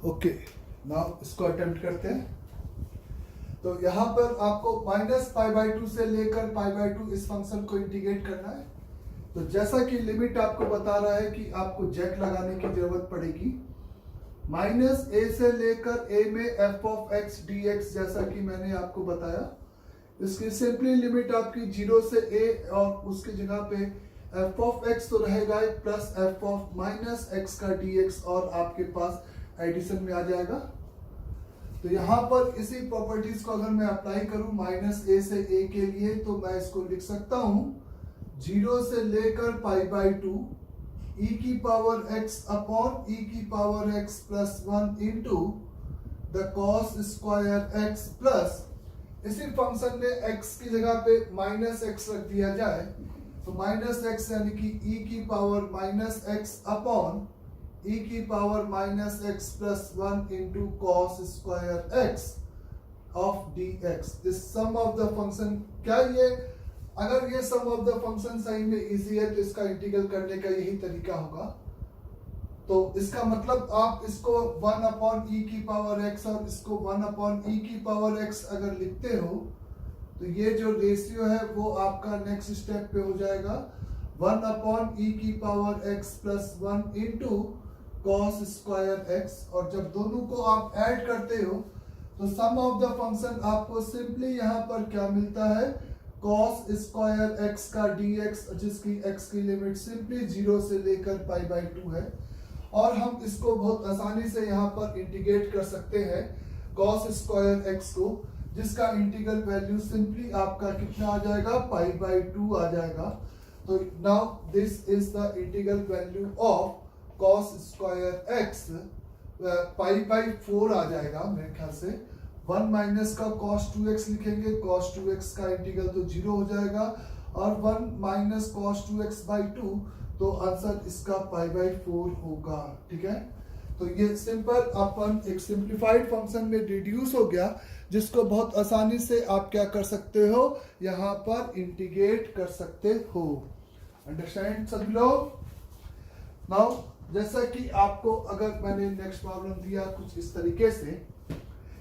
Okay, now इसको attempt करते हैं। तो यहाँ पर आपको -π/2 से लेकर π/2 इस फंक्शन को इंटीग्रेट करना है। तो जैसा कि लिमिट आपको बता रहा है कि आपको जैक लगाने की जरूरत पड़ेगी। -a से लेकर a में f ऑफ x dx, जैसा कि मैंने आपको बताया, इसकी सिंपली लिमिट आपकी 0 से a और उसकी जगह पे f ऑफ x तो रहेगा प्लस f ऑफ -x का dx और आपके पास एडिशन में आ जाएगा। तो यहाँ पर इसी प्रॉपर्टीज को अगर मैं अप्लाई करूं -a से a के लिए, तो मैं इसको लिख सकता हूं 0 से लेकर π/2 e की पावर x अपॉन e की power x plus 1 into the cos square x plus इसी फंक्शन में x की जगह पे -x रख दिया जाए, तो -x यानी कि e की पावर -x अपॉन e की power -x plus 1 into cos square x of dx। This sum of the function, क्या ये, अगर ये सम ऑफ द फंक्शन सही में इजी है तो इसका इंटीग्रल करने का यही तरीका होगा। तो इसका मतलब आप इसको 1 अपॉन e की पावर x और इसको 1 अपॉन e की पावर x अगर लिखते हो, तो ये जो रेशियो है वो आपका नेक्स्ट स्टेप पे हो जाएगा 1 अपॉन e की power x plus 1 into cos square x। और जब दोनों को आप ऐड करते हो तो सम ऑफ द फंक्शन आपको सिंपली यहाँ पर क्या मिलता है, कॉस स्क्वायर x का dx, जिसकी x की लिमिट सिंपली 0 से लेकर π/2 है। और हम इसको बहुत आसानी से यहाँ पर इंटीग्रेट कर सकते हैं कॉस स्क्वायर x को, जिसका इंटीग्रल वैल्यू सिंपली आपका कितना आ जाएगा, π/2 आ जाएगा। तो now this is the integral value of cos square x π/4 आ जाएगा मेरे ख्याल से। 1 माइनस का cos 2x लिखेंगे, cos 2x का इंटीग्रल तो 0 हो जाएगा, और 1 माइनस cos 2x/2, तो आंसर इसका π/4 होगा। ठीक है, तो ये सिंपल अपन एक सिंप्लीफाइड फंक्शन में रिड्यूस हो गया, जिसको बहुत आसानी से आप क्या कर सकते हो, यहाँ पर इंटीग्रेट कर सकते हो। अंडरस्टैंड सभी लोग? नाउ जैसा कि आपको अगर मैंने नेक्स्ट प्रॉब्लम दिया कुछ इस तरीके से,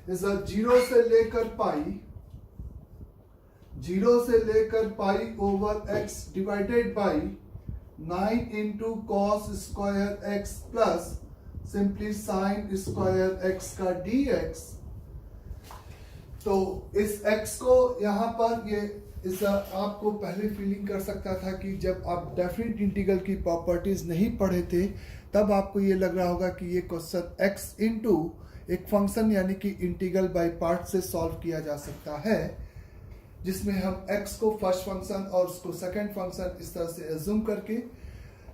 इस 0 से लेकर pi over x divided by 9 into cos square x plus simply sine square x का dx। तो इस x को यहाँ पर ये इस आपको पहले फीलिंग कर सकता था कि जब आप डेफिनेट इंटीग्रल की प्रॉपर्टीज नहीं पढ़े थे, तब आपको ये लग रहा होगा कि ये क्वेश्चन x इंटू एक फंक्शन यानी कि इंटीग्रल बाय पार्ट से सॉल्व किया जा सकता है, जिसमें हम x को फर्स्ट फंक्शन और उसको सेकंड फंक्शन इस तरह से एज्यूम करके।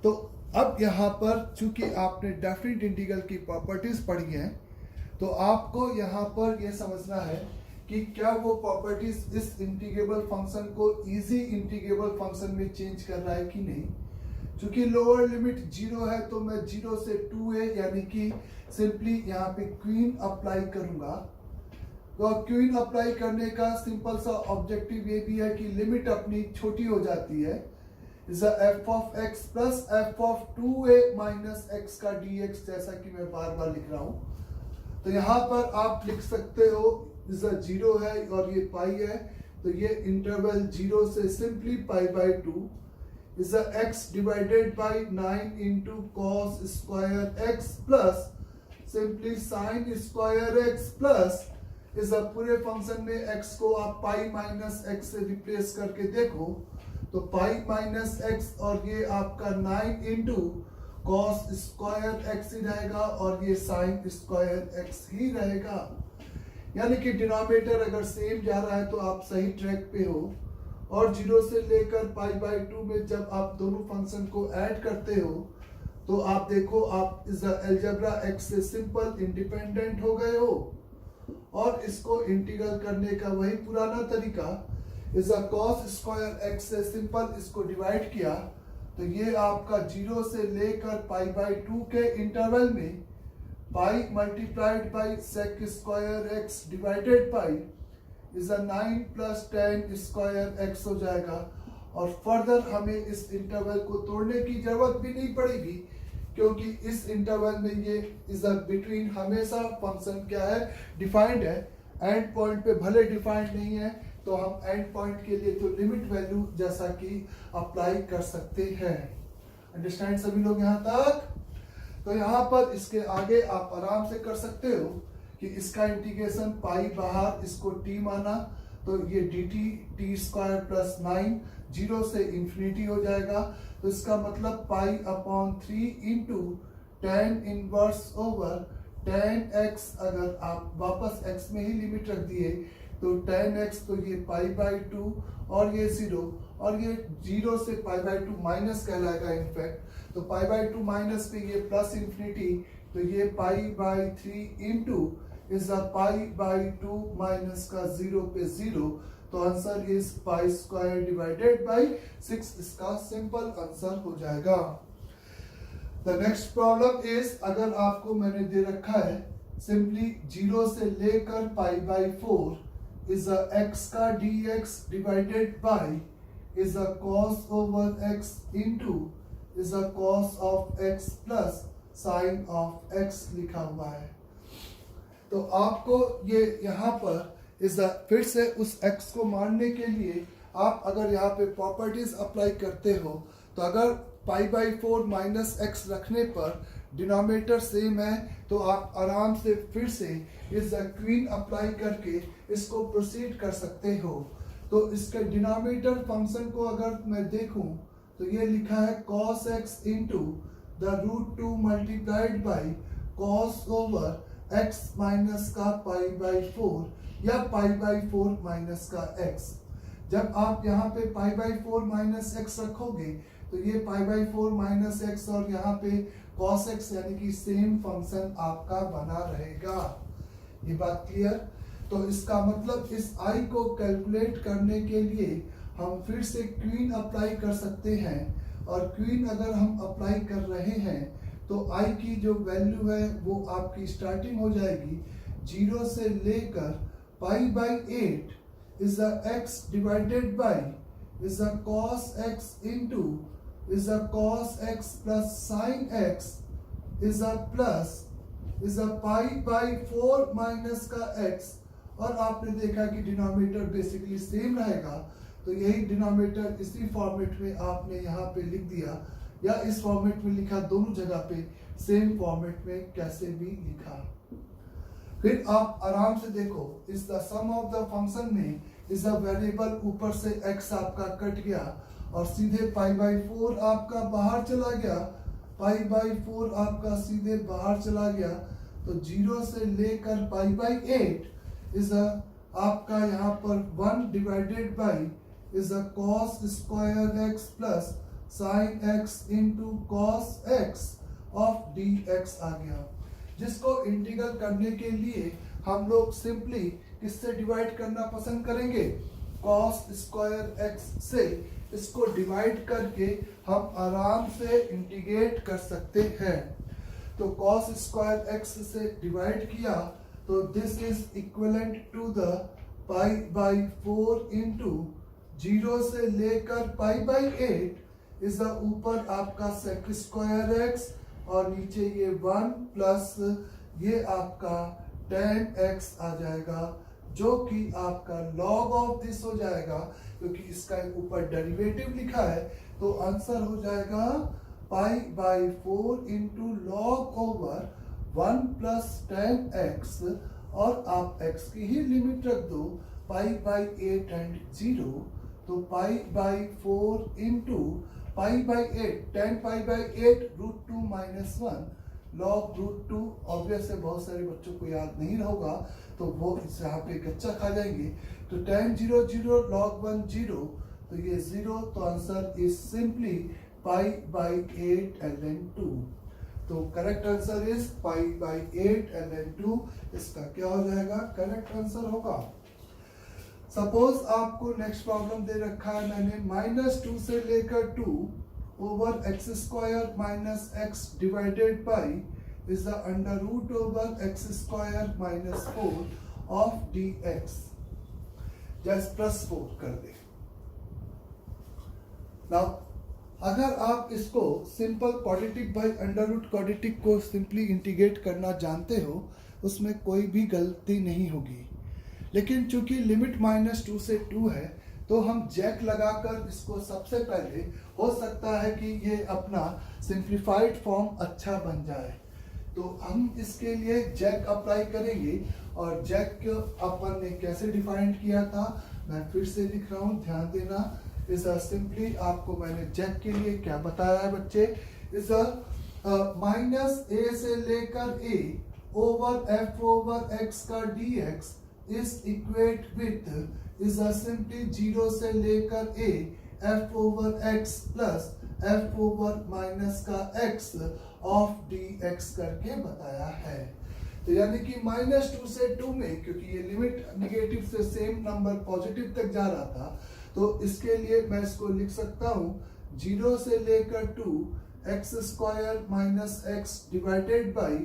तो अब यहाँ पर चूंकि आपने डेफिनेट इंटीग्रल की प्रॉपर्टीज पढ़ी हैं, तो आपको यहाँ पर ये समझना है कि क्या वो प्रॉपर्टीज इस इंटीग्रेबल फंक्शन को इजी इंटीग्रेबल फंक्शन में चेंज कर रहा है कि नहीं। चूंकि लोअर लिमिट 0 है, तो मैं 0 से 2a यानी कि सिंपली यहाँ पे क्वीन अप्लाई करूंगा। तो क्वीन अप्लाई करने का सिंपल सा ऑब्जेक्टिव ये भी है कि लिमिट अपनी छोटी हो जाती है। f of x plus f of 2a minus x का dx, जैसा कि मैं बार बार लिख रहा हूं। तो यहाँ पर आप लिख सकते हो 0 है और ये पाई है, तो ये इंटरवल 0 से simply π/2 is x divided by 9 into cos square x plus simply sine square x plus इस पूरे फंक्शन में x को आप पाई माइनस x से रिप्लेस करके देखो, तो पाई माइनस x और ये आपका 9 इंटू कॉस स्क्वायर x ही रहेगा और ये साइन स्क्वायर x ही रहेगा। यानी कि डिनोमिनेटर अगर सेम जा रहा है तो आप सही ट्रैक पे हो। और 0 से लेकर π/2 में जब आप दोनों फंक्शन को ऐड करते हो, तो आप देखो आप इस अलजेब्रा x से सिंपल इंडिपेंडेंट हो गए हो। और इसको इंटीग्रल करने का वही पुराना तरीका, इस कॉस स्क्वायर x से सिंपल इसको डिवाइड किया, तो ये आपका 0 से लेकर π/2 के इंटरवल में pi multiplied by sec square x divided by is 9 plus 10 square x हो जाएगा। और फर्दर हमें इस इंटरवल को तोड़ने की जरूरत भी नहीं पड़ेगी, क्योंकि इस इंटरवल में ये इज बिटवीन हमेशा फंक्शन क्या है, डिफाइंड है। एंड पॉइंट पे भले डिफाइंड नहीं है तो हम एंड पॉइंट के लिए तो लिमिट वैल्यू जैसा कि अप्लाई कर सकते हैं। अंडरस्टैंड सभी लोग यहाँ तक? तो यहाँ पर इसके आगे आप आराम से कर सकते हो कि इसका इंटीग्रेशन पाई बाहर, इसको टी माना तो ये D T square plus 9 zero से इंफिनिटी हो जाएगा। तो इसका मतलब pi upon 3 into tan inverse over ten x. अगर आप वापस x में ही लिमिट रख दिए तो टेन एक्स, तो ये पाई बाई 2 और ये 0, और ये 0 से पाई बाई 2 माइनस कहलाएगा इनफैक्ट। तो पाई बाई 2 माइनस पे ये प्लस इंफिनिटी, तो ये pi by 3 into is a pi by 2 minus का 0 पे 0। तो answer is pi square divided by 6। इसका सिंपल आंसर हो जाएगा। द नेक्स्ट प्रॉब्लम इज, अगर आपको मैंने दे रखा है सिंपली 0 से लेकर पाई बाई 4 इज अ x का dx divided by is a cos over x into is a cos of x plus sign of x लिखा हुआ है। तो आपको ये यहाँ पर इस फिर से उस x को मानने के लिए आप अगर यहाँ पे प्रॉपर्टीज अप्लाई करते हो, तो अगर पाई बाई 4 माइनस एक्स रखने पर डिनोमिनेटर सेम है तो आप आराम से फिर से इस क्वीन अप्लाई करके इसको प्रोसीड कर सकते हो। तो इसके डिनोमिनेटर फंक्शन को अगर मैं देखूं तो ये लिखा है cos x into the root 2 multiplied by cos over x minus का पाई बाई 4 या पाई बाई 4 माइनस का x। जब आप यहाँ पे पाई बाई 4 माइनस एक्स रखोगे तो ये पाई बाई 4 माइनस एक्स और यहाँ पे cos x यानी कि सेम फंक्शन आपका बना रहेगा। ये बात क्लियर? तो इसका मतलब इस i को कैलकुलेट करने के लिए हम फिर से क्वीन अप्लाई कर सकते हैं, और क्वीन अगर हम अप्लाई कर रहे हैं तो i की जो वैल्यू है वो आपकी स्टार्टिंग हो जाएगी 0 से लेकर पाई by 8 is a x divided by is a cos x into is a cos x plus sign x is a plus is a pi by 4 minus का x। और आपने देखा कि डिनोमिनेटर बेसिकली सेम रहेगा, तो यही डिनोमिनेटर इसी format में आपने यहाँ पे लिख दिया, या इस फॉर्मेट में लिखा, दोनों जगह पे सेम फॉर्मेट में कैसे भी लिखा। फिर आप आराम से देखो, is the sum of the function में इस द वेरिएबल ऊपर से x आपका कट गया और सीधे पाई बाई 4 आपका बाहर चला गया, पाई बाई 4 आपका सीधे बाहर चला गया। तो 0 से लेकर पाई बाई 8 इज आपका यहाँ पर 1 divided by is a cos square x plus sign x into cos x of dx आ गया, जिसको इंटीग्रल करने के लिए हम लोग सिंपली किससे डिवाइड करना पसंद करेंगे, cos स्क्वायर x से। इसको डिवाइड करके हम आराम से इंटीग्रेट कर सकते हैं। तो cos स्क्वायर x से डिवाइड किया तो this is equivalent to the pi by 4 into 0 से लेकर पाई बाई 8 इज द ऊपर आपका sec स्क्वायर x और नीचे ये 1 प्लस ये आपका tan x आ जाएगा, जो कि आपका log ऑफ दिस हो जाएगा, क्योंकि इसका ऊपर डेरिवेटिव लिखा है। तो आंसर हो जाएगा पाई by 4 into log over 1 plus tan x, और आप x की ही लिमिट रख दो पाई बाई 8 एंड 0। तो pi by 4 into pi by 8 tan pi by 8 root 2 minus 1 log root 2। Obvious है बहुत सारे बच्चों को याद नहीं होगा, तो वो इस यहाँ पे कच्चा खा जाएंगे। तो tan 0 0 log 1 0, तो ये 0। तो answer is simply pi by 8 ln 2। तो correct answer is pi by 8 ln 2। इसका क्या हो जाएगा, करेक्ट आंसर होगा। सपोज आपको नेक्स्ट प्रॉब्लम दे रखा है मैंने -2 से लेकर 2 over x square minus x divided by is the under root over x square minus 4 of dx। Just +4 कर दे। नाउ अगर आप इसको simple quadratic by under root quadratic को सिंपली इंटीग्रेट करना जानते हो, उसमें कोई भी गलती नहीं होगी। लेकिन चूंकि लिमिट -2 से 2 है, तो हम जैक लगाकर इसको सबसे पहले हो सकता है कि ये अपना सिंप्लीफाइड फॉर्म अच्छा बन जाए। तो हम इसके लिए जैक अप्लाई करेंगे, और जैक को अपन ने कैसे डिफाइन किया था मैं फिर से लिख रहा हूँ, ध्यान देना। इज सिंपली आपको मैंने जैक के लिए क्या बताया है बच्चे, इज -a से लेकर a over f over x का dx is equate with is simply 0 से लेकर a f over x plus f over minus का x ऑफ dx करके बताया है। तो यानी कि -2 से 2 में, क्योंकि ये लिमिट निगेटिव से सेम नंबर पॉजिटिव तक जा रहा था, तो इसके लिए मैं इसको लिख सकता हूँ 0 से लेकर 2 x square minus x divided by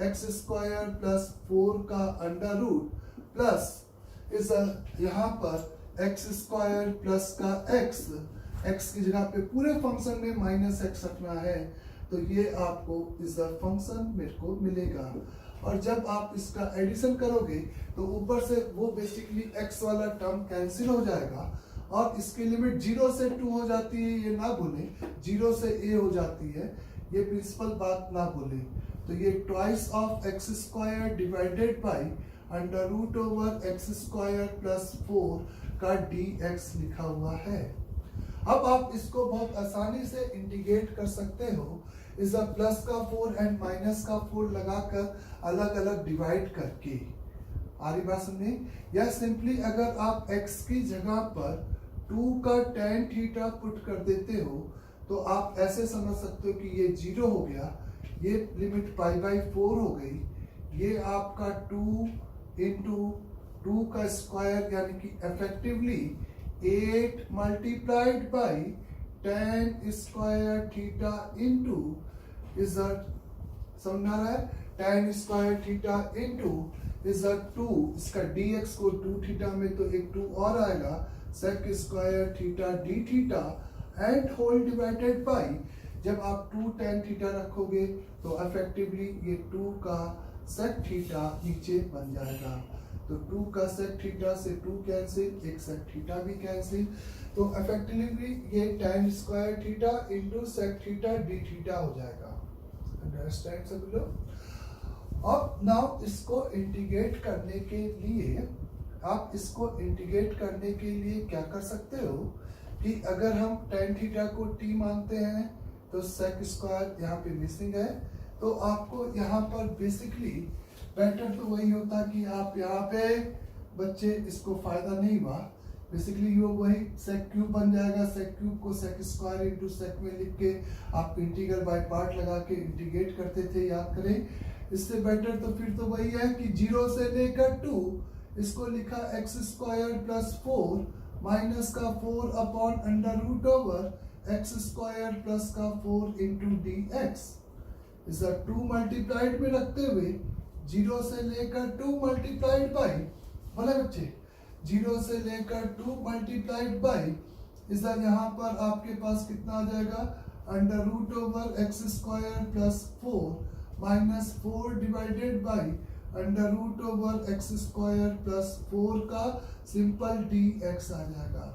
x square plus 4 का अंडर रूट प्लस इस यहाँ पर x स्क्वायर प्लस का x की जगह पे पूरे फंक्शन में -x रखना है, तो ये आपको इस फंक्शन मेरे को मिलेगा। और जब आप इसका एडिशन करोगे तो ऊपर से वो बेसिकली x वाला टर्म कैंसिल हो जाएगा, और इसकी लिमिट 0 से 2 हो जाती है, ये ना भूलें, 0 से a हो जाती है, ये प्रिंसिपल बात ना भूलें। तो ये twice of x square divided by under root over x square plus 4 का dx लिखा हुआ है। अब आप इसको बहुत आसानी से इंटीग्रेट कर सकते हो, इस प्लस का 4 एंड माइनस का 4 लगाकर अलग अलग डिवाइड करके। आ रही बात समझे? या सिंपली अगर आप x की जगह पर 2 का tan थीटा पुट कर देते हो, तो आप ऐसे समझ सकते हो कि ये 0 हो गया, ये लिमिट π/4 हो गई, ये आपका 2 इंटू 2 का स्क्वायर यानी कि effectively 8 multiplied by tan square theta into is समझ आ रहा है, tan square theta into is 2, इसका dx को 2 थीटा में तो एक 2 और आएगा, sec square theta d theta and whole divided by, जब आप 2 tan थीटा रखोगे तो इफेक्टिवली ये 2 का sec थीटा नीचे बन जाएगा। तो 2 का sec थीटा से 2 कैंसिल, एक sec थीटा भी कैंसिल, तो इफेक्टिवली ये tan square theta into sec theta d theta हो जाएगा। अंडरस्टैंड सभी लोग? अब नाउ इसको इंटीग्रेट करने के लिए, आप इसको इंटीग्रेट करने के लिए क्या कर सकते हो कि अगर हम tan थीटा को t मानते हैं तो sec स्क्वायर यहाँ पे मिसिंग है, तो आपको यहाँ पर बेसिकली बेटर तो वही होता कि आप यहाँ पे बच्चे इसको फायदा नहीं हुआ, बेसिकली ये वही sec क्यूब बन जाएगा, sec क्यूब को sec स्क्वायर इंटू sec में लिख के आप इंटीग्रल बाय पार्ट लगा के इंटीग्रेट करते थे, याद करें। इससे बेटर तो फिर तो वही है कि 0 से लेकर 2 इसको लिखा x स्क्वायर प्लस 4 माइनस का 4 upon under root over x square plus का 4 इंटू dx, इस 2 मल्टीप्लाइड में रखते हुए 0 से लेकर 2 मल्टीप्लाइड बाई, बोले बच्चे 0 से लेकर 2 मल्टीप्लाइड बाई, इस यहाँ पर आपके पास कितना आ जाएगा, under root over x square plus 4 minus 4 divided by under root over x square plus 4 का सिंपल dx आ जाएगा।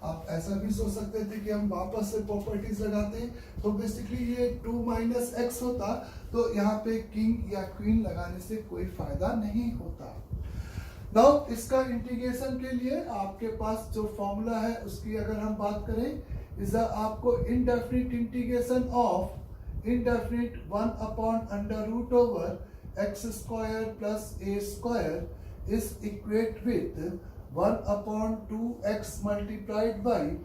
आप ऐसा भी सोच सकते थे कि हम वापस से प्रॉपर्टीज लगाते, तो बेसिकली ये 2 माइनस x होता, तो यहाँ पे किंग या क्वीन लगाने से कोई फायदा नहीं होता। नाउ इसका इंटीग्रेशन के लिए आपके पास जो फॉर्मूला है उसकी अगर हम बात करें, इस आपको indefinite integration of indefinite 1 upon under root over x square plus a square is equate with 1 upon 2x multiplied by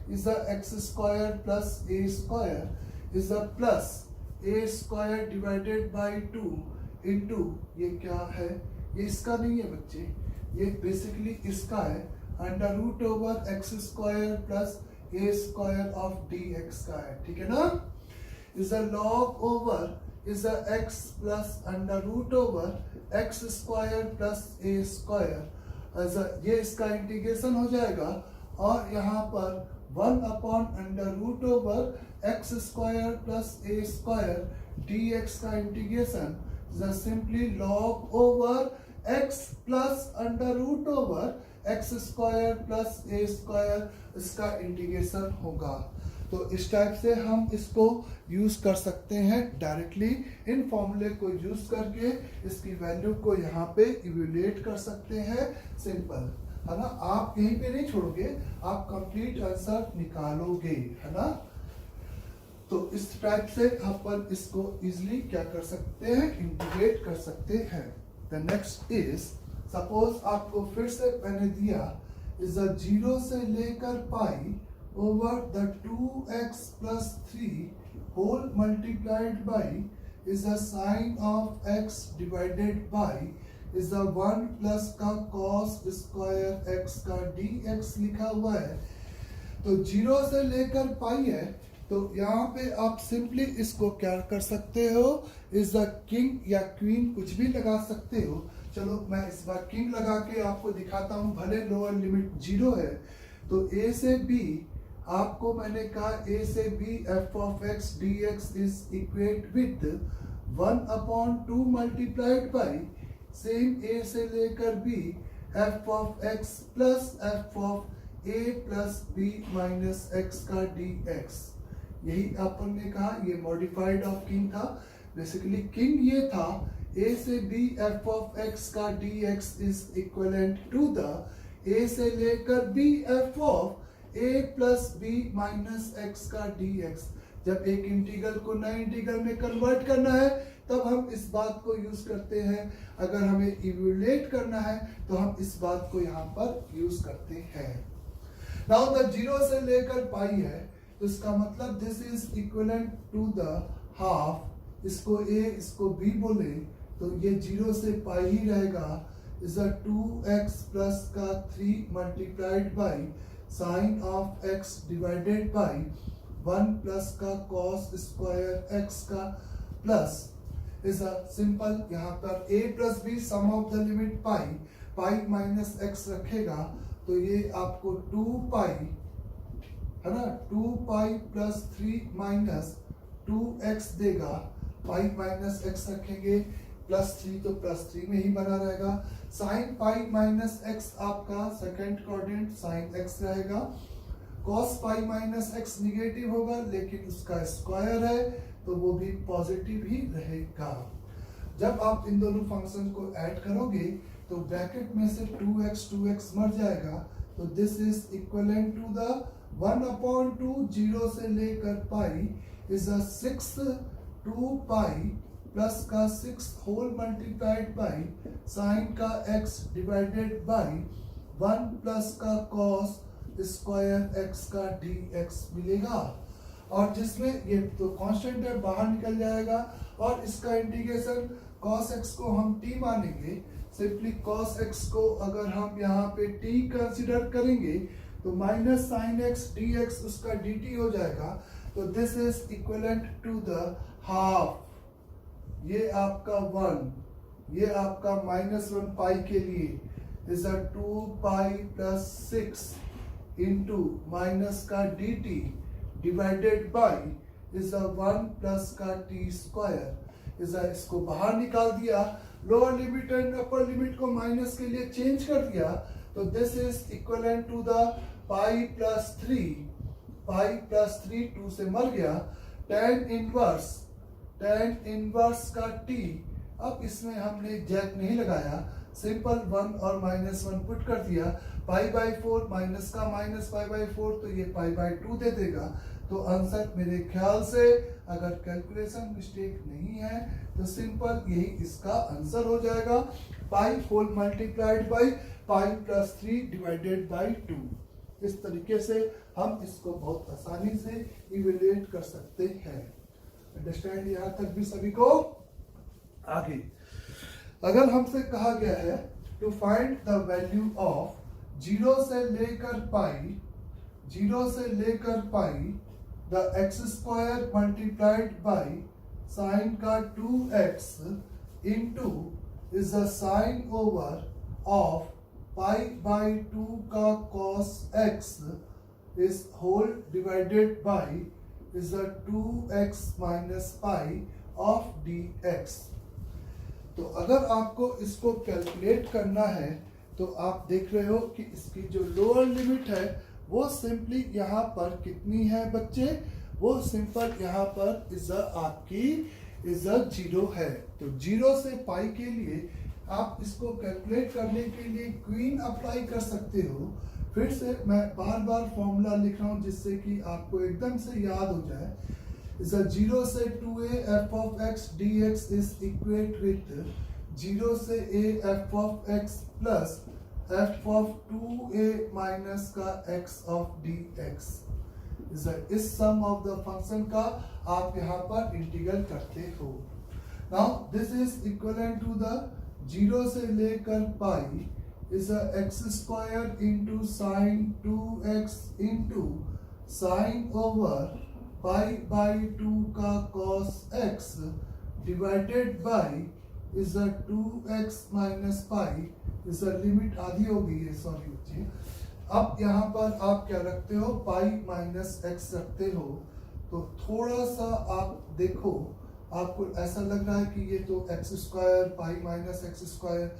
is the x square plus a square is the plus a square divided by 2 into, ये क्या है, ये इसका नहीं है बच्चे, ये basically इसका है, under root over x square plus a square of dx का है, ठीक है ना। is a log over is a x plus under root over x square plus a square, ये इसका इंटीग्रेशन हो जाएगा, और यहाँ पर 1/√x square plus a square dx का integration simply log over x plus √x square plus a square इसका integration होगा। तो इस टाइप से हम इसको यूज कर सकते हैं डायरेक्टली इन फॉर्मूले को यूज करके इसकी वैल्यू को यहाँ पे इवेल्युएट कर सकते हैं। सिंपल है ना, आप कहीं पे नहीं छोड़ोगे, आप कंप्लीट आंसर निकालोगे, है ना। तो इस टाइप से अपन इसको इजिली क्या कर सकते हैं, इंटीग्रेट कर सकते हैं। द नेक्स्ट इज सपोज आपको फिर से मैंने दिया इज 0 से लेकर पाई over the 2x plus 3 whole multiplied by is the sine of x divided by is the 1 plus का cos square x का dx लिखा हुआ है। तो 0 से लेकर पाई है, तो यहाँ पे आप सिंपली इसको क्या कर सकते हो, इज द किंग या क्वीन कुछ भी लगा सकते हो। चलो मैं इस बार किंग लगा के आपको दिखाता हूँ, भले लोअर लिमिट 0 है। तो a से b आपको मैंने कहा a से b f of x dx is equate with 1/2 multiplied by same a से लेकर b f of x plus f of a plus b minus x का dx। यही अपन ने कहा, ये मॉडिफाइड ऑफ किंग था। बेसिकली किंग ये था a से b f of x का dx is equivalent to the a से लेकर b f of a plus B minus x का dx। जब एक इंटीग्रल को नए इंटीग्रल में कन्वर्ट करना है तब हम इस बात को यूज करते हैं, अगर हमें इवेल्युएट करना है तो हम इस बात को यहाँ पर यूज करते हैं। नाउ द 0 से लेकर पाई है, तो इसका मतलब this is equivalent to the half. इसको a इसको b बोले तो ये 0 से पाई ही रहेगा। इज 2x प्लस का 3 multiplied by sine of x divided by 1 plus का cos स्क्वायर x का प्लस इज सिंपल। यहाँ पर a plus b sum of the limit pi minus x रखेगा, तो ये आपको 2 पाई है ना, 2 पाई प्लस 3 माइनस 2x देगा। पाई माइनस x रखेंगे प्लस 3 तो प्लस 3 में ही बना रहेगा। साइन पाई माइनस एक्स आपका सेकेंड कोऑर्डिनेट साइन एक्स रहेगा। Cos pi minus x negative होगा, लेकिन उसका स्क्वायर है तो वो भी पॉजिटिव ही रहेगा। जब आप इन दोनों फंक्शन को ऐड करोगे तो ब्रैकेट में से 2x मर जाएगा, तो this is equivalent to the 1/2 0 से लेकर पाई इज 6 2 पाई प्लस का 6 होल मल्टीप्लाइड बाई साइन का x डिवाइडेड बाई 1 प्लस का cos स्क्वायर x का dx मिलेगा। और जिसमें ये तो कांस्टेंट है, बाहर निकल जाएगा और इसका इंटीग्रेशन cos x को हम t मानेंगे। सिंपली cos x को अगर हम यहाँ पे t कंसिडर करेंगे तो माइनस साइन x dx उसका dt हो जाएगा। तो this is equivalent to the half. ये आपका 1, ये आपका -1 पाई के लिए is 2 pi plus 6 into minus का dt divided by is 1 plus का t स्क्वायर। इज इसको बाहर निकाल दिया, lower limit and upper limit को माइनस के लिए चेंज कर दिया, तो this is equivalent to the pi plus 3 2 से मर गया। tan इनवर्स का t, अब इसमें हमने जैक नहीं लगाया, सिंपल 1 और -1 पुट कर दिया। π/4 माइनस का माइनस π/4 तो ये π/2 दे देगा। तो आंसर मेरे ख्याल से अगर कैलकुलेशन मिस्टेक नहीं है तो सिंपल यही इसका आंसर हो जाएगा, pi whole multiplied by pi plus 3 divided by 2। इस तरीके से हम इसको बहुत आसानी से इवेल्युएट कर सकते हैं। अंडरस्टैंड यहाँ तक भी सभी को? आगे अगर हमसे कहा गया है to find the value of 0 से लेकर pi the x square multiplied by sine का 2x into is the sine over of pi by 2 का cos x is whole divided by is the 2x minus pi of dx. तो अगर आपको इसको calculate करना है तो आप देख रहे हो कि इसकी जो लोअर लिमिट है वो सिंपली यहाँ पर कितनी है बच्चे, वो सिंपल यहाँ पर इज आपकी इज 0 है। तो 0 से पाई के लिए आप इसको कैलकुलेट करने के लिए क्वीन अप्लाई कर सकते हो। फिर से मैं बार बार फॉर्मूला लिख रहा हूँ जिससे कि आपको एकदम से याद हो जाए। इज 0 से 2a f of x dx is equate with 0 से a f of x plus f of 2a minus का x of dx। इस सम ऑफ द फंक्शन का आप यहाँ पर इंटीग्रल करते हो। Now this is equivalent to the 0 से लेकर पाई is a x square into sine 2x into sine over pi by 2 का cos x divided by is a 2x minus pi is a limit आधी हो गई है, sorry बच्चे। अब यहाँ पर आप क्या रखते हो, पाई माइनस एक्स रखते हो। तो थोड़ा सा आप देखो, आपको ऐसा लग रहा है कि ये तो x square pi minus x square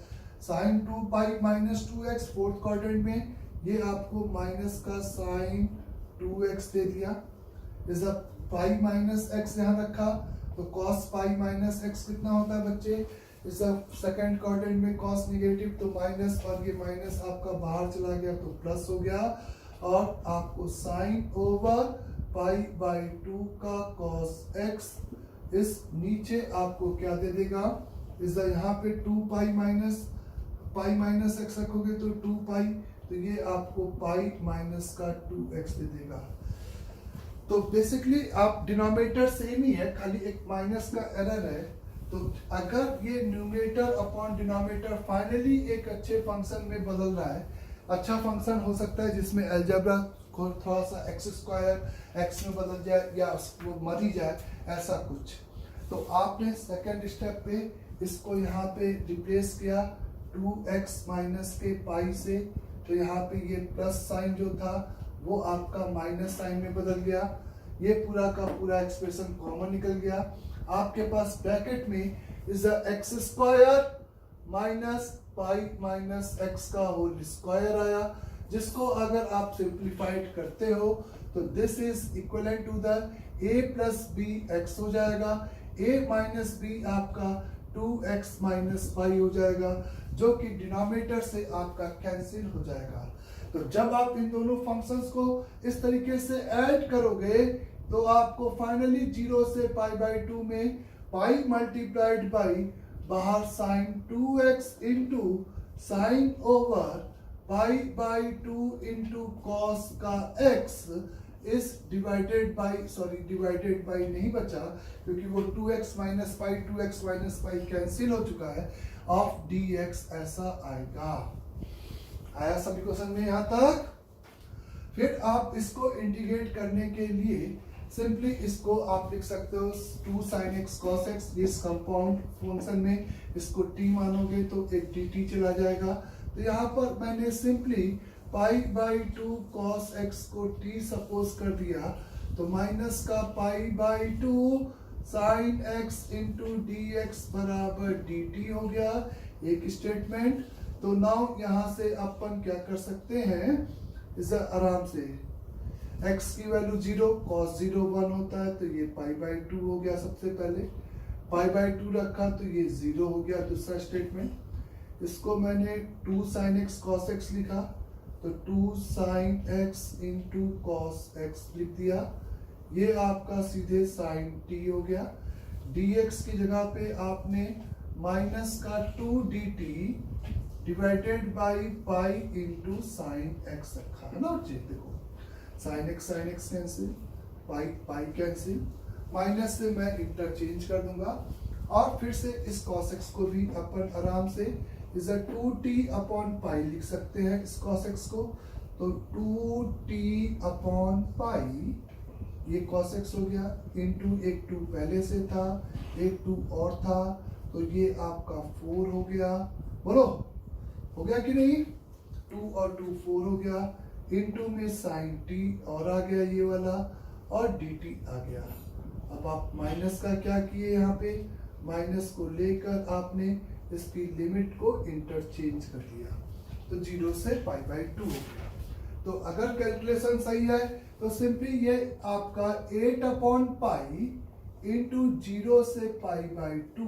sine 2 pi minus 2x fourth quadrant में ये आपको माइनस का साइन 2x दे दिया। इस पाई माइनस x यहाँ रखा तो कॉस पाई माइनस x कितना होता है बच्चे, इस सेकंड क्वाड्रेंट में कॉस नेगेटिव तो माइनस, और ये माइनस आपका बाहर चला गया तो प्लस हो गया। और आपको साइन ओवर पाई बाई 2 का कॉस x, इस नीचे आपको क्या दे देगा, इस यहाँ पे 2 पाई माइनस एक्स रखोगे तो 2 पाई, तो ये आपको पाई माइनस का 2x दे देगा। तो बेसिकली आप डिनोमिनेटर सेम ही है, खाली एक माइनस का एरर है। तो अगर ये न्यूमरेटर अपॉन डिनोमिनेटर फाइनली एक अच्छे फंक्शन में बदल रहा है, अच्छा फंक्शन हो सकता है जिसमें अलजेब्रा को थोड़ा सा एक्स स्क्वायर एक्स में बदल जाए या वो मर ही जाए, ऐसा कुछ। तो आपने सेकंड स्टेप पे इसको यहाँ पे रिप्लेस किया 2x माइनस के पाई से, तो यहाँ पे ये प्लस साइन जो था वो आपका माइनस साइन में बदल गया। ये पूरा का पूरा एक्सप्रेशन कॉमन निकल गया। आपके पास ब्रैकेट में is x square minus pi minus x का होल स्क्वायर आया, जिसको अगर आप सिंप्लीफाइड करते हो तो this is equivalent to the a plus b x हो जाएगा। a माइनस बी आपका 2x माइनस पाई हो जाएगा, जो कि डिनोमिनेटर से आपका कैंसिल हो जाएगा। तो जब आप इन दोनों फंक्शंस को इस तरीके से ऐड करोगे तो आपको फाइनली 0 से पाई बाई 2 में पाई मल्टीप्लाइड बाई बाहर sine 2x into sine over pi by 2 into cos का x इस डिवाइडेड बाई नहीं बचा क्योंकि वो 2x minus pi 2x minus pi cancel हो चुका है, ऑफ dx ऐसा आएगा। आया सभी क्वेश्चन में यहाँ तक? फिर आप इसको इंटीग्रेट करने के लिए सिंपली इसको आप लिख सकते हो 2 sin x cos x। इस कंपाउंड फंक्शन में इसको t मानोगे तो एक dt चला जाएगा। तो यहाँ पर मैंने simply pi by 2 cos x को t सपोज कर दिया, तो माइनस का pi by 2 sin x into dx बराबर dt हो गया एक स्टेटमेंट। तो नाउ यहाँ से अपन क्या कर सकते हैं, इसे आराम से x की वैल्यू 0 cos 0 1 होता है, तो ये पाई बाई 2 हो गया। सबसे पहले पाई बाई 2 रखा तो ये 0 हो गया दूसरा स्टेटमेंट। इसको मैंने 2 sin x cos x लिखा तो 2 sin x into cos x लिख दिया। ये आपका सीधे sin t हो गया। dx की जगह पे आपने माइनस का 2 dt divided by pi into sine x रखा है ना बच्चे। देखो sine x cancel, pi cancel, minus से मैं इंटरचेंज कर दूंगा। और फिर से इस cos x को भी अपन आराम से इज 2t अपॉन पाई लिख सकते हैं इस cos x को। तो 2t अपॉन पाई ये cos x हो गया इंटू एक 2 पहले से था, एक 2 और था, तो ये आपका 4 हो गया। बोलो हो गया कि नहीं? 2 और 2 4 हो गया इनटू में साइन टी और आ गया ये वाला, और dt आ गया। अब आप माइनस का क्या किए, यहाँ पे माइनस को लेकर आपने इसकी लिमिट को इंटरचेंज कर दिया, तो 0 से π/2 हो गया। तो अगर कैलकुलेशन सही है तो सिंपली ये आपका 8/π इंटू 0 से π/2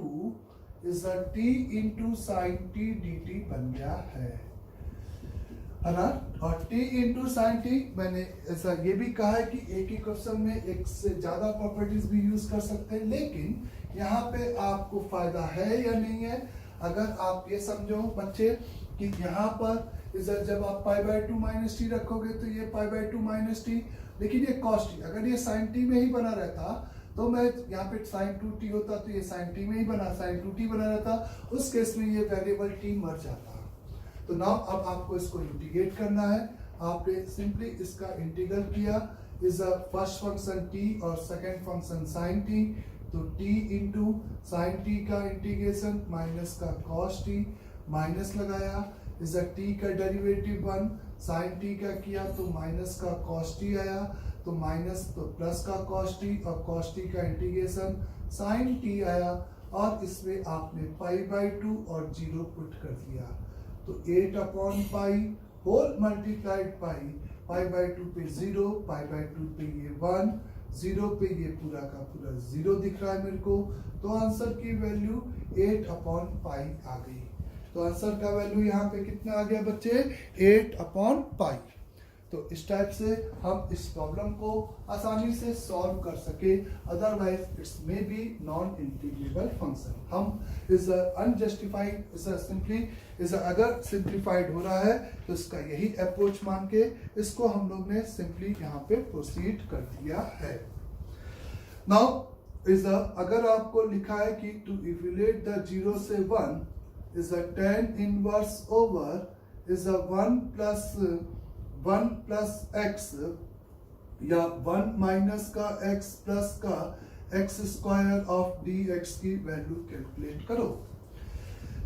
is a t into sine T dt बन गया है ना। और t इंटू साइन टी, मैंने ऐसा ये भी कहा है कि एक ही क्वेश्चन में एक से ज्यादा प्रॉपर्टीज भी यूज कर सकते हैं, लेकिन यहाँ पे आपको फायदा है या नहीं है, अगर आप ये समझो बच्चे कि यहाँ पर इधर जब आप π/2 माइनस टी रखोगे तो ये π/2 माइनस टी, लेकिन ये cos t, अगर ये sin t में ही बना रहता तो मैं यहाँ पे sin 2t होता तो ये sin t में ही बना, sin 2t बना रहता, उस केस में ये वेरिएबल t मर जाता। तो नाउ अब आपको इसको इंटीग्रेट करना है। आपने सिंपली इसका इंटीग्रल किया, is a first function t और सेकंड फंक्शन sin t, तो t इंटू साइन टी का इंटीग्रेशन माइनस का cos t, माइनस लगाया, इज अ t का डेरिवेटिव 1, sin t का किया तो माइनस का cos t आया, तो माइनस तो प्लस का cos t और cos t का इंटीग्रेशन sin t आया, और इसमें आपने π/2 और 0 पुट कर दिया, तो 8/π होल मल्टीप्लाइड π/2 पे 0, π/2 पे ये 1, 0 पे ये पूरा का पूरा 0 दिख रहा है मेरे को, तो आंसर की वैल्यू 8/π आ गई। तो आंसर का वैल्यू यहाँ पे कितना आ गया बच्चे, 8/π। तो इस टाइप से हम इस प्रॉब्लम को आसानी से सॉल्व कर सके, otherwise it's may be non integrable function. हम is unjustified, is simply is अगर सिंप्लीफाइड हो रहा है तो इसका यही अप्रोच मान के इसको हम लोग ने सिंपली यहाँ पे प्रोसीड कर दिया है। नाउ इज अगर आपको लिखा है कि टू इवैल्यूएट द 0 से 1 is a tan inverse over is a 1 plus x या 1 माइनस का x प्लस का x स्क्वायर ऑफ dx की वैल्यू कैलकुलेट करो।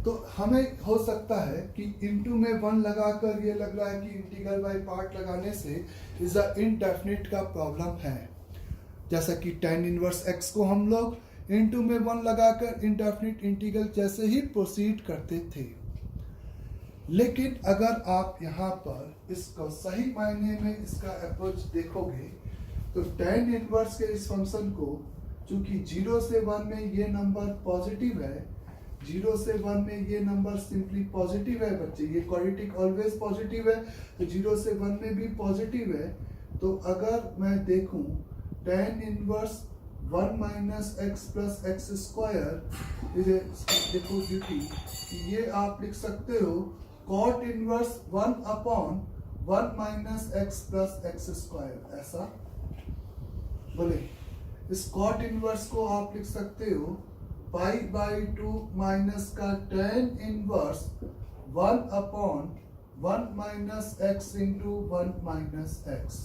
तो हमें हो सकता है कि इनटू में 1 लगाकर ये लग रहा है कि इंटीग्रल बाय पार्ट लगाने से इज अ इनडेफिनिट का प्रॉब्लम है, जैसा कि tan इनवर्स x को हम लोग इनटू में 1 लगाकर इनडेफिनिट इंटीग्रल जैसे ही प्रोसीड करते थे। लेकिन अगर आप यहाँ पर इसको सही मायने में इसका अप्रोच देखोगे तो tan इनवर्स के इस फंक्शन को, चूंकि 0 से 1 में ये नंबर पॉजिटिव है, 0 से 1 में ये नंबर सिंपली पॉजिटिव है बच्चे, ये क्वाड्रेटिक ऑलवेज पॉजिटिव है, तो 0 से 1 में भी पॉजिटिव है। तो अगर मैं देखूं tan inverse 1 minus x plus X square, देखो ड्यूटी, ये आप लिख सकते हो cot inverse 1/1 minus x plus X square, ऐसा बोले। इस cot इनवर्स को आप लिख सकते हो π/2 माइनस का tan inverse 1/1 minus x into 1 minus x,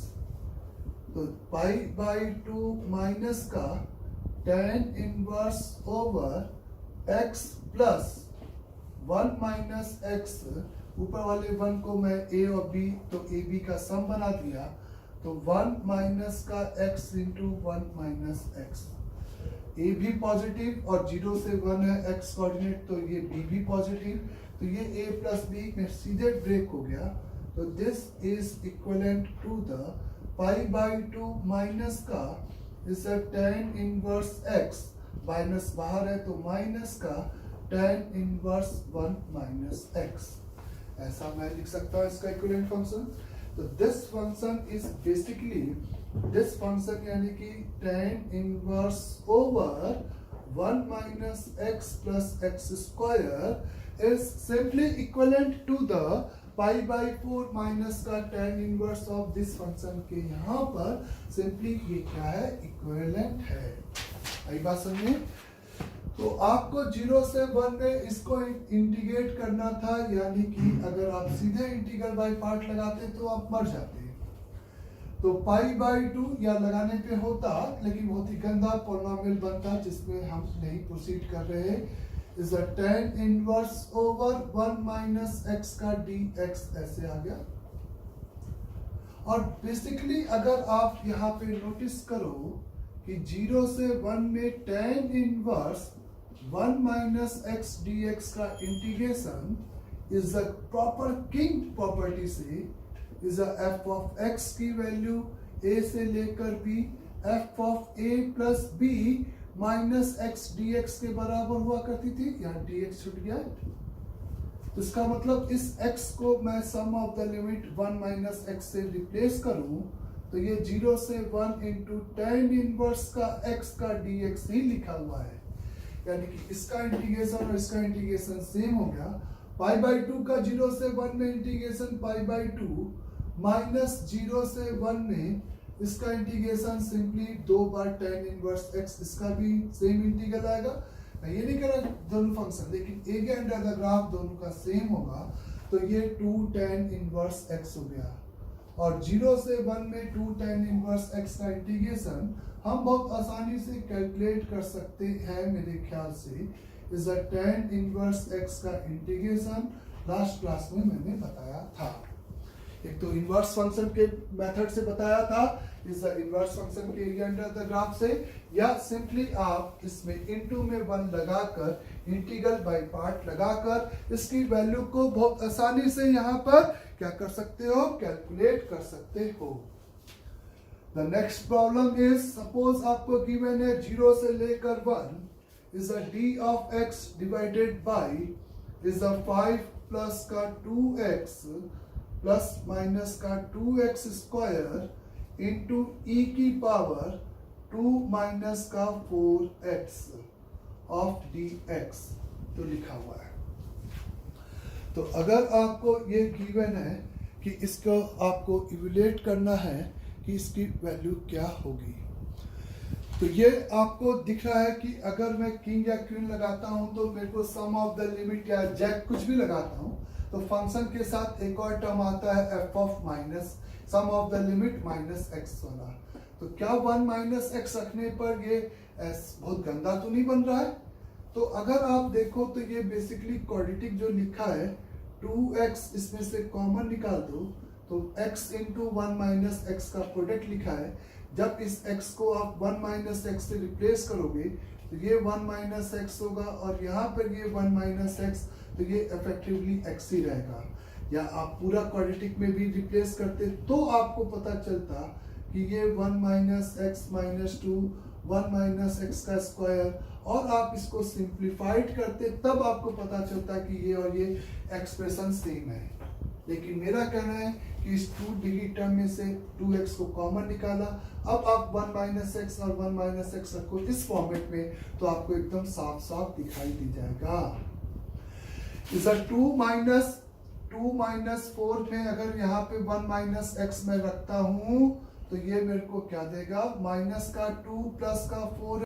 तो π/2 माइनस का tan inverse over x plus 1 minus x, ऊपर वाले 1 को मैं a और b, तो a b का सम बना दिया, तो 1 माइनस का x into 1 minus x, a भी पॉजिटिव और 0 से 1 है x कोऑर्डिनेट, तो ये b भी पॉजिटिव, तो ये a प्लस b में सीधे ब्रेक हो गया। तो this is equivalent to the π/2 minus का is tan inverse x, minus बाहर है तो माइनस का tan इनवर्स 1 माइनस x, ऐसा मैं लिख सकता हूँ इसका इक्विवेलेंट फंक्शन। तो this function is basically, this function यानी कि tan inverse over 1 minus x plus X square is simply equivalent to the π/4 minus का tan inverse of this function के यहाँ पर सिंपली ये क्या है, इक्विवेलेंट है। आई बात समझे? तो आपको 0 से 1 में इसको इंटीग्रेट करना था, यानी कि अगर आप सीधे इंटीग्रल बाय पार्ट लगाते तो आप मर जाते, तो π/2 या लगाने पे होता, लेकिन बहुत ही गंदा पॉलिनोमियल बनता जिसमें हम नहीं प्रोसीड कर रहे। Is a tan inverse over 1 minus x का dx, ऐसे आ गया। और बेसिकली अगर आप यहाँ पे नोटिस करो कि 0 से 1 में tan inverse 1 minus X D X का integration is the proper king property से इज एफ ऑफ एक्स की वैल्यू a से लेकर b F of a plus B minus X D X के बराबर हुआ करती थी। यहाँ डी एक्स छूट गया, इसका मतलब इस x को मैं sum of the limit 1 minus X से रिप्लेस करूं तो ये 0 से 1 इंटू tan इनवर्स का x का dx ही लिखा हुआ है, यानी कि इसका इंटीग्रेशन और इसका इंटीग्रेशन सेम हो गया। पाई बाई 2 का 0 से 1 में इंटीग्रेशन पाई बाई 2 माइनस 0 से 1 में इसका इंटीग्रेशन सिंपली 2 बार tan इनवर्स x, इसका भी सेम इंटीग्रल आएगा। मैं ये नहीं कह रहा दोनों फंक्शन, लेकिन एरिया अंडर द ग्राफ दोनों का सेम होगा तो ये 2 tan इनवर्स x हो गया। और 0 से 1 में 2 tan इनवर्स x का इंटीग्रेशन हम बहुत आसानी से कैलकुलेट कर सकते हैं, मेरे ख्याल से is a tan inverse x का इंटीग्रेशन लास्ट क्लास में मैंने बताया था। एक तो इनवर्स फंक्शन के मेथड से बताया था, इज द इनवर्स फंक्शन के एरिया अंडर द ग्राफ से, या सिंपली आप इसमें इनटू में 1 लगाकर इंटीग्रल बाय पार्ट लगाकर इसकी वैल्यू को बहुत आसानी से यहाँ पर क्या कर सकते हो, कैलकुलेट कर सकते हो। The next problem is, suppose आपको गिवन है 0 से लेकर 1 is a d of x divided by is a 5 plus का 2x प्लस माइनस का 2x स्क्वायर इंटू ई की पावर 2 माइनस का 4x ऑफ dx तो लिखा हुआ है। तो अगर आपको ये गिवन है कि इसको आपको इवैल्यूएट करना है कि इसकी वैल्यू क्या होगी, तो ये आपको दिख रहा है कि अगर मैं किंग या क्वीन लगाता हूं तो मेरे को सम ऑफ द लिमिट या जैक कुछ भी लगाता हूं तो फंक्शन के साथ एक और टर्म आता है F of minus sum of the limit minus x वाला। तो क्या 1 माइनस एक्स रखने पर ये बहुत गंदा तो नहीं बन रहा है? तो अगर आप देखो तो ये बेसिकली क्वाड्रेटिक जो लिखा है 2x इसमें से कॉमन निकाल दो तो x इंटू 1 माइनस एक्स का प्रोडक्ट लिखा है। जब इस x को आप 1 माइनस एक्स से रिप्लेस करोगे तो ये 1 माइनस एक्स होगा और यहाँ पर ये 1 माइनस एक्स, तो ये इफेक्टिवली x ही रहेगा। या आप पूरा क्वाड्रेटिक में भी रिप्लेस करते तो आपको पता चलता कि ये 1 minus x minus 2 1 minus x का स्क्वायर, और आप इसको सिंप्लीफाइड करते तब आपको पता चलता कि ये और ये एक्सप्रेशन सेम है। लेकिन मेरा कहना है कि इस 2 डिग्री टर्म में से 2x को कॉमन निकाला, अब आप 1 माइनस एक्स और 1 माइनस एक्स रखो इस फॉर्मेट में तो आपको एकदम साफ साफ दिखाई दी जाएगा। इस 2 माइनस 4 में अगर यहाँ पे 1 माइनस एक्स में रखता हूँ तो ये मेरे को क्या देगा, माइनस का 2 प्लस का 4